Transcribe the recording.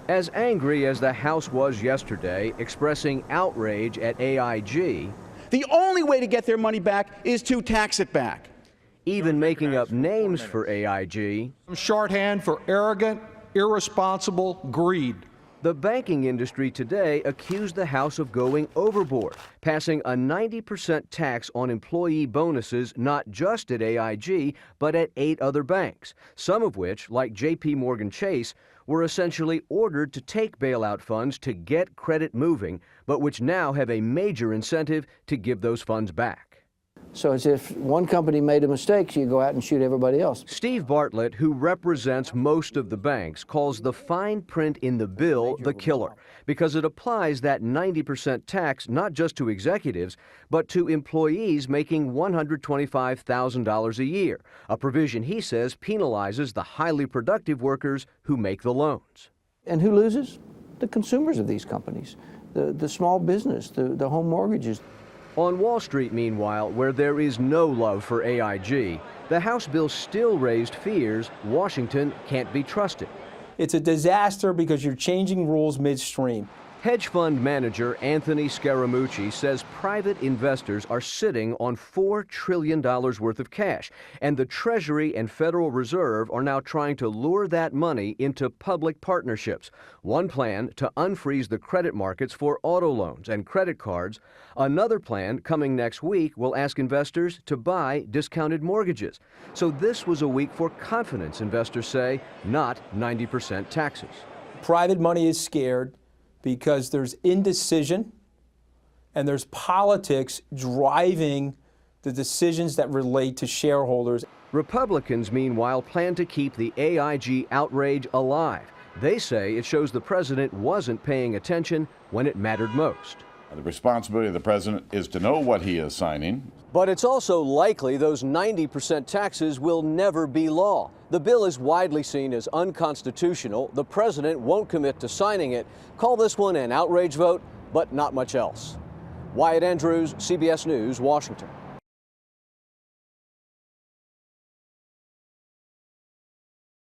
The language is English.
As angry as the House was yesterday, expressing outrage at AIG, the only way to get their money back is to tax it back. Even making up names for AIG, shorthand for arrogant, irresponsible greed. The banking industry today accused the House of going overboard, passing a 90% tax on employee bonuses not just at AIG, but at 8 other banks, some of which, like J.P. Morgan Chase, were essentially ordered to take bailout funds to get credit moving, but which now have a major incentive to give those funds back. So it's if one company made a mistake, so you go out and shoot everybody else. Steve Bartlett, who represents most of the banks, calls the fine print in the bill the killer because it applies that 90% tax not just to executives, but to employees making $125,000 a year, a provision he says penalizes the highly productive workers who make the loans. And who loses? The consumers of these companies, the small business, the home mortgages. On Wall Street, meanwhile, where there is no love for AIG, the House bill still raised fears Washington can't be trusted. It's a disaster because you're changing rules midstream. Hedge fund manager Anthony Scaramucci says private investors are sitting on $4 trillion worth of cash, and the Treasury and Federal Reserve are now trying to lure that money into public partnerships. One plan to unfreeze the credit markets for auto loans and credit cards. Another plan coming next week will ask investors to buy discounted mortgages. So this was a week for confidence, investors say, not 90% taxes. Private money is scared because there's indecision and there's politics driving the decisions that relate to shareholders. Republicans, meanwhile, plan to keep the AIG outrage alive. They say it shows the president wasn't paying attention when it mattered most. The responsibility of the president is to know what he is signing. But it's also likely those 90% taxes will never be law. The bill is widely seen as unconstitutional. The president won't commit to signing it. Call this one an outrage vote, but not much else. Wyatt Andrews, CBS News, Washington.